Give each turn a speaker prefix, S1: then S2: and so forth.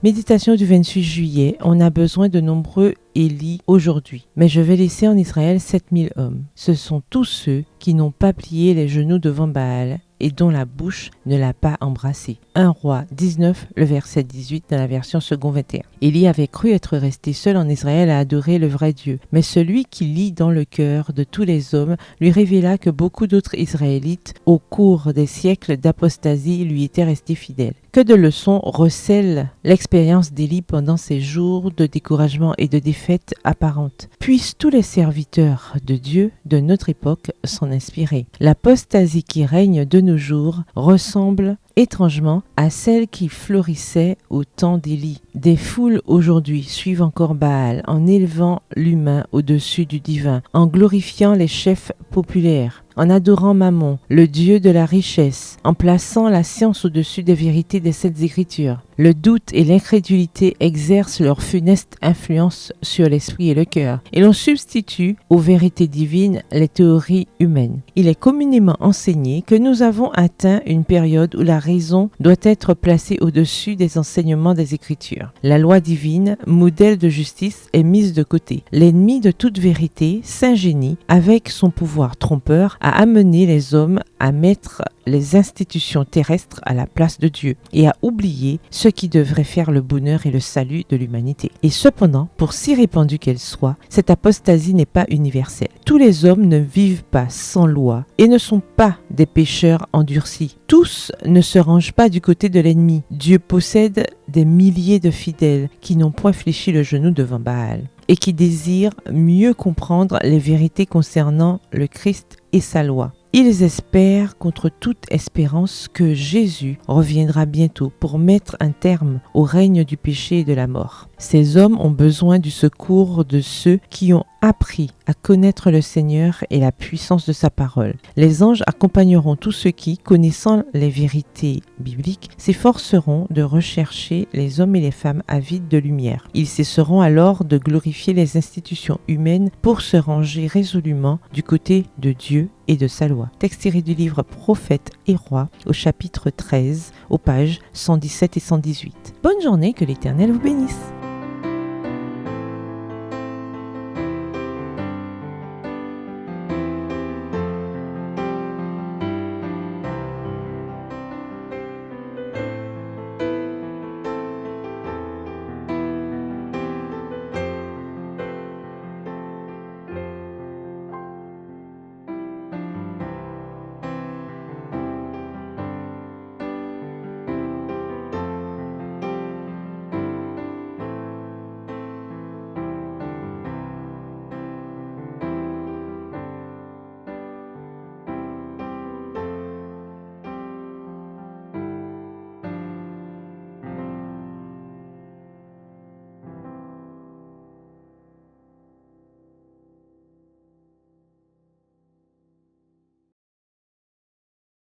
S1: Méditation du 28 juillet. On a besoin de nombreux Élie aujourd'hui. Mais je vais laisser en Israël 7000 hommes. Ce sont tous ceux qui n'ont pas plié les genoux devant Baal et dont la bouche ne l'a pas embrassé. 1 Roi 19, le verset 18 dans la version second 21. Élie avait cru être resté seul en Israël à adorer le vrai Dieu. Mais celui qui lit dans le cœur de tous les hommes lui révéla que beaucoup d'autres Israélites, au cours des siècles d'apostasie, lui étaient restés fidèles. Que de leçons recèle l'expérience d'Élie pendant ces jours de découragement et de défaite apparente. Puissent tous les serviteurs de Dieu de notre époque s'en inspirer. L'apostasie qui règne de nos jours ressemble étrangement à celle qui florissait au temps d'Élie. Des foules aujourd'hui suivent encore Baal en élevant l'humain au-dessus du divin, en glorifiant les chefs populaires, en adorant Mammon, le dieu de la richesse, en plaçant la science au-dessus des vérités des Saintes Écritures. Le doute et l'incrédulité exercent leur funeste influence sur l'esprit et le cœur, et l'on substitue aux vérités divines les théories humaines. Il est communément enseigné que nous avons atteint une période où la raison doit être placée au-dessus des enseignements des Écritures. La loi divine, modèle de justice, est mise de côté. L'ennemi de toute vérité s'ingénie, avec son pouvoir trompeur, à amener les hommes à mettre les institutions terrestres à la place de Dieu et à oublier ce qui devrait faire le bonheur et le salut de l'humanité. Et cependant, pour si répandue qu'elle soit, cette apostasie n'est pas universelle. Tous les hommes ne vivent pas sans loi et ne sont pas des pécheurs endurcis. Tous ne se rangent pas du côté de l'ennemi. Dieu possède des milliers de fidèles qui n'ont point fléchi le genou devant Baal et qui désirent mieux comprendre les vérités concernant le Christ et sa loi. Ils espèrent contre toute espérance que Jésus reviendra bientôt pour mettre un terme au règne du péché et de la mort. Ces hommes ont besoin du secours de ceux qui ont appris à connaître le Seigneur et la puissance de sa parole. Les anges accompagneront tous ceux qui, connaissant les vérités bibliques, s'efforceront de rechercher les hommes et les femmes avides de lumière. Ils cesseront alors de glorifier les institutions humaines pour se ranger résolument du côté de Dieu et de sa loi. Texte tiré du livre Prophètes et Rois au chapitre 13, aux pages 117 et 118. Bonne journée, que l'Éternel vous bénisse.